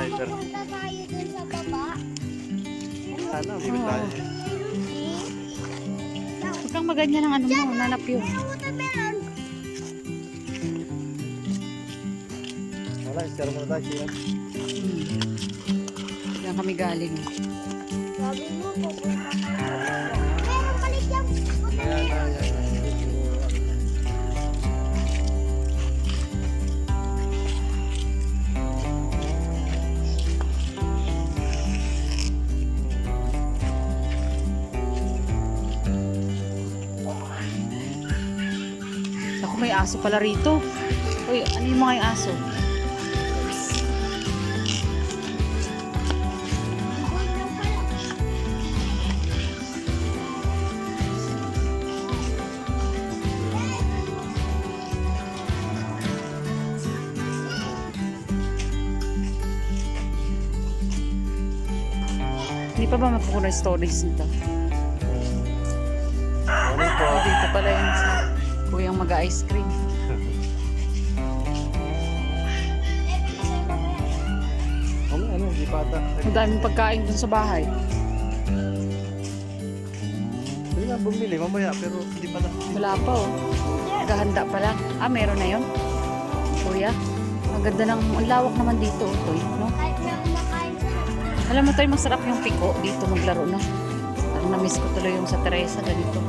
driver. Pupunta tayo dun sa baba. Sana, bibig tayo. Huwag kang maganyan ng ano mo, nanap yun. Watermelon. Wala, share mo na tayo siya. Diyan kami galing. Sabi mo, pupunta tayo. Meron palit yung Ayan, watermelon. ayan, ayan. Ako, may aso pala rito. Uy, ano yung mga yung aso? Hindi pa ba mapukuha yung stories nito? Ano po? Oh, dito pala yung sa kuyang mag-ice cream. Ano, hindi pa ata. Ang daming pagkain dun sa bahay. Hindi nga bumili, mamaya, pero hindi pa na. Wala pa oh. Naghahanda pa lang. Ah, meron na yun? Kuya? Ang ganda ng, ang lawak naman dito. Toy, no? Kahit na kumakain sa Alam mo tayo, masarap yung piko dito maglaro, no? Parang na-miss ko tuloy yung sa Teresa ganito.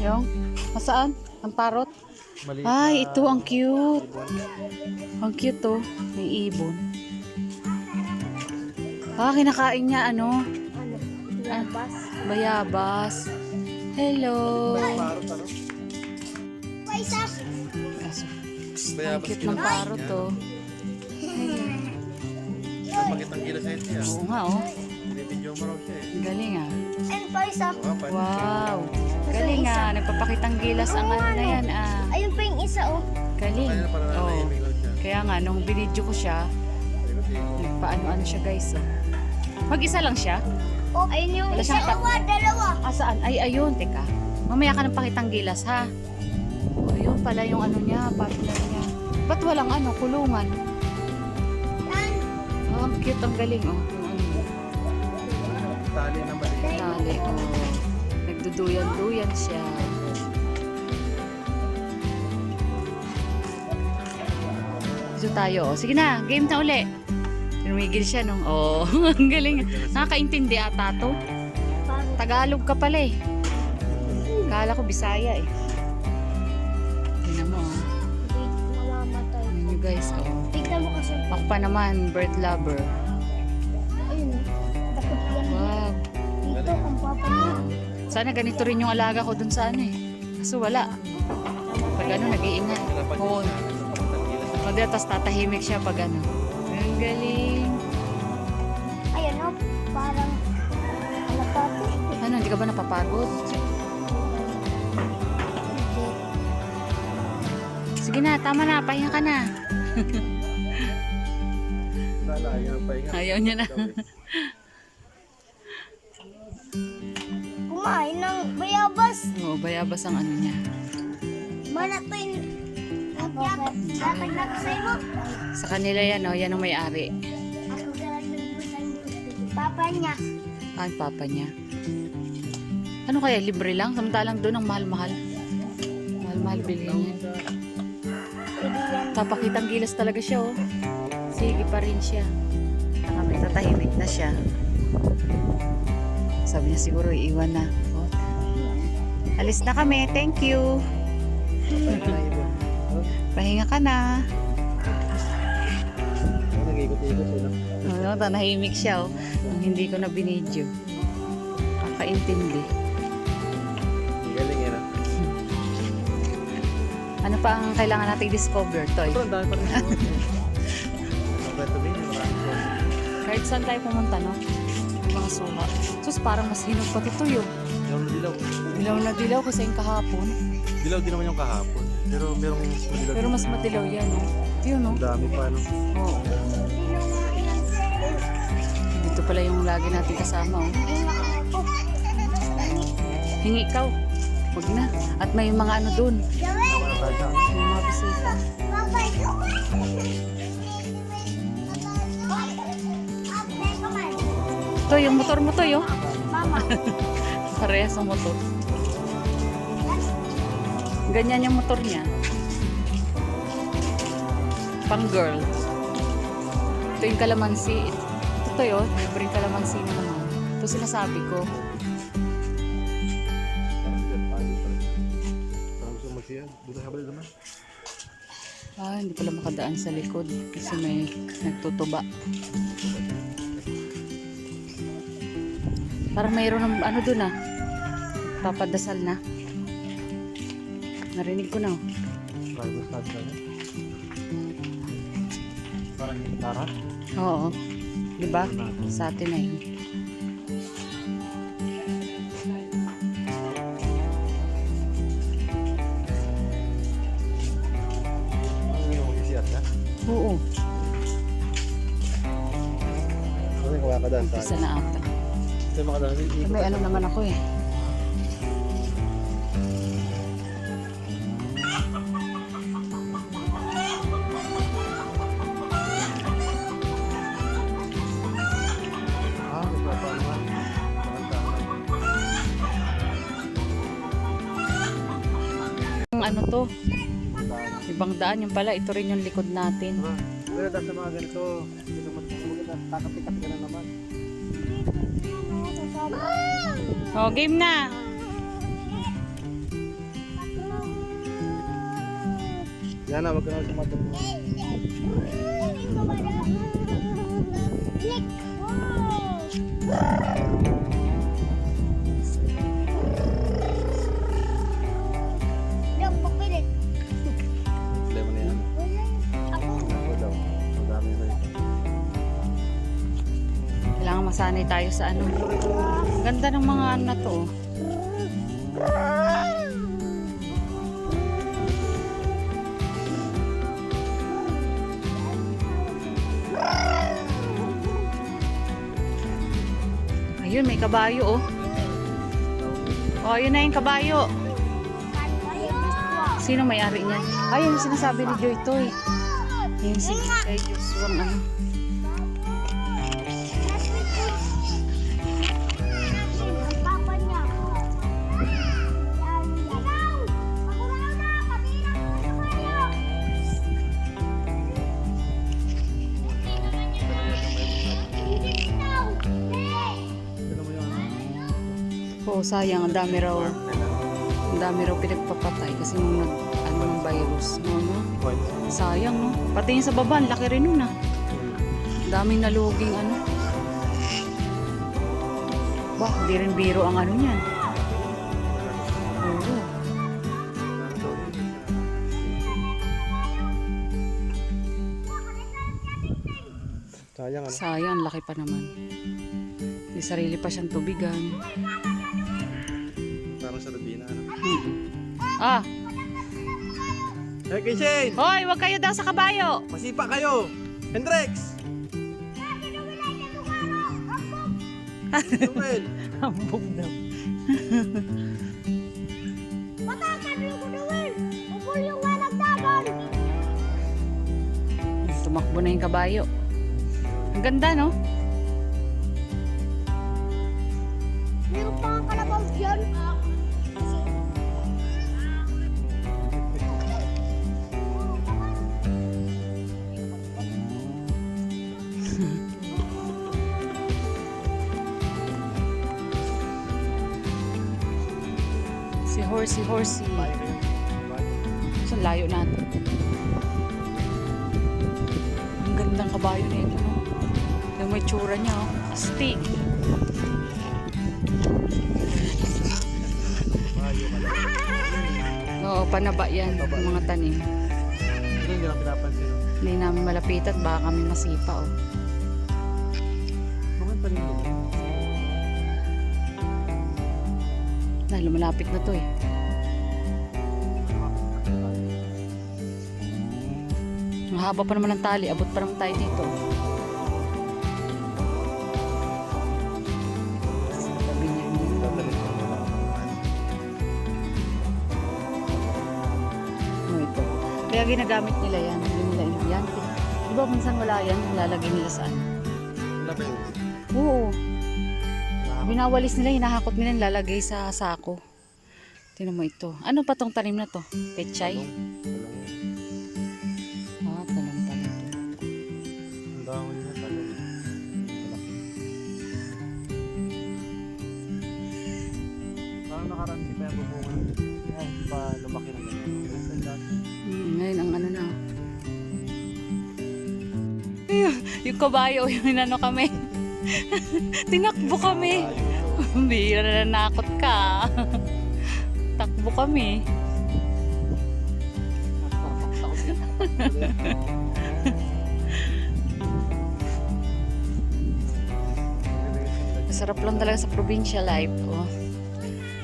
Yung? Masaan? Ang parot? Maliit Ay, na ito ang cute. ibon. Ang cute to. May ibon. Ah, kinakain niya ano? labas. Bayabas. Hello. Parot, ano? Paisa. Aso. Ang Bayabas cute ng parot to. Napakitang gila sa ito, Oo nga oh. Binibidyo mo raw siya eh. Ang galing ah. And paisa. Wow. Galing ah. Nagpapakitang gilas ang ano na yan ah. Ayun pa yung isa, oh. Galing. Kaya parang Oh. nahimig lang siya. Kaya nga, nung binidyo ko siya, nagpaano-ano siya guys oh. Mag-isa lang siya? Oh, ayun yung Wala isa. siyang Dalawa. Ah, saan? Ay, ayun. Teka. Mamaya ka ng pakitang gilas, ha? O, yun pala yung ano niya, partner niya. Ba't walang ano, kulungan? Yan. Oh, ang cute, ang galing, oh. Yung ano, Tali na maliit. tali, oh. Nagduduyan-duyan siya. Dito tayo, oh. Sige na, game na uli. Lumigil siya nung, oh, ang galing. Nakakaintindi ata to. Tagalog ka pala eh. Kala ko Bisaya eh. Tingnan mo, oh. Mamamatay. Tingnan nyo guys, oh. Tignan mo kasi. Ako pa naman, bird lover. Ayun. Takot yan. Wow. Dito, ang papa niya. Sana ganito rin yung alaga ko dun sa ano eh. Kaso wala. Pag ano, nag-iingay. Oo. Magdala, tapos tatahimik siya pag ano. Ang galing. Ayun, oh. Parang alapate. Ano, hindi ka ba napapagod? Sige na, tama na, pahinga ka na. Ayaw pa ingat. Ayaw niya na. Kumain ng bayabas. Oo, bayabas ang ano niya. Mana to yung datag sa'yo mo. Sa kanila yan, oh, yan ang may-ari. Ako galang papa niya. Ah, ang papa niya. Ano kaya, libre lang? Samantalang doon ang mahal-mahal. Mahal-mahal bilhin niya. Pwede yan. Papakitang gilas talaga siya, oh. Sige pa rin siya. Kami tatahimik na siya. Sabi niya siguro iiwan na. Oh. Alis na kami. Thank you. Pahinga ka na. Nag-ikot-ikot sila. Oh, nahimik siya, oh. Nung hindi ko na binidyo. Kakaintindi. Galing yan ah. Ano pa ang kailangan natin i-discover, Toy? Ito, ang dami pa rin. Ang kwento din, maraming po. Kahit saan tayo pumunta, no? May mga suha. Sus, parang mas hinog pa ito yun. Dilaw na dilaw. Dilaw na dilaw kasi yung kahapon. Dilaw din naman yung kahapon. Pero merong mas madilaw. Pero mas madilaw yan, no? Yun, no? Ang dami pa, no? Oo. Dito pala yung lagi natin kasama, oh. Hingi ikaw. Wag na. At may mga ano dun. Tama na tayo sa May mga bisita. Ito, yung motor mo to, yo. Mama. Parehas ang motor. Ganyan yung motor niya. Pang girl. Ito yung kalamansi. Ito yun. Libreng kalamansi na naman. Ito sinasabi ko. Parang gusto magsiyan. Doon sa habal naman. Hindi pala makadaan sa likod. Kasi may nagtutuba. Parang mayroon ng ano dun ah. Papadasal na. Narinig ko na. Bible study na yan. Parang yung Tara. Oo. Diba? Sa atin na yun. Ano yung magsisiyat ka? Oo. Ano yung makakadaan tayo? Isa na ata. Ito yung makadaan. May ano naman ako eh. Nagpapaluhan. Pakantahan. Ang ano to? Ibang daan yung pala. Ito rin yung likod natin. Pero dahil sa mga ganito, hindi naman maganda. Takapit-takapit ka na naman. Oh, game na. Yan na, wag ka na sumatulog. Problema na yan. Ako daw. Madami na ito. Kailangan masanay tayo sa ano. Ganda ng mga ano na to. Oh. Ayun, may kabayo oh. Oh, ayun na yung kabayo. Sino may-ari niyan? Ayun, yung sinasabi ni Joy Toy. Yung si kay Joshua ano. Papa niya. Tignan mo yung ano. Oh, sayang, ang dami raw. Ang dami raw pinagpapatay kasi nung nag, ano ng virus. No? White. Sayang, no? Pati yung sa baba, ang laki rin nun, ah. Ang daming naluging, ano. Bah, di rin biro ang ano niyan. Oo. Sayang ano. Sayang, ang laki pa naman. May sarili pa siyang tubigan. Parang sa Rubina ano. Ah, Hey, Kishin! hoy, wag kayo daw sa kabayo. Masipa kayo! Hendrix! Noel! Hambog daw. Tumakbo na yung kabayo. Ang ganda, no? Meron pa ang kalabaw dyan. Si Horsey. Bahay kayo. Bahay. So, layo natin. Ang gandang kabayo na ito, no? Yung may tsura niya, oh. Astig. Bahay yung ano. Oo, panaba yan. Yung mga tanim. Ito hindi lang pinapansin. No? Hindi namin malapitat, baka kami masipa, oh. Bakit pa rin yun? Dahil lumalapit na to, eh. Ang haba pa naman ng tali, abot pa naman tayo dito. Sabi niya, Tatalit ko na lang. Kaya ginagamit nila yan. Hindi nila yan. Di ba minsan wala yan, nilalagay nila saan? Wala ba yun? Oo. Binawalis nila, hinahakot nila, nilalagay sa sako. Tingnan mo ito. Ano pa tong tanim na to? Pechay? Ah, talong pala ito. Ang dahon niya talong. Malaki. Parang nakaraan di pa yung bubungan. Kaya hindi pa lumaki ng ganyan. Ngayon ang ano na. Yung kabayo, yung inano kami. Tinakbo kami. Bira na nanakot ka. Takbo kami. Sarap lang talaga sa provincial life. Oh.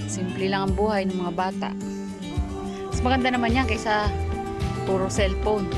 Simple lang ang buhay ng mga bata. Mas maganda naman yan kaysa puro cellphone.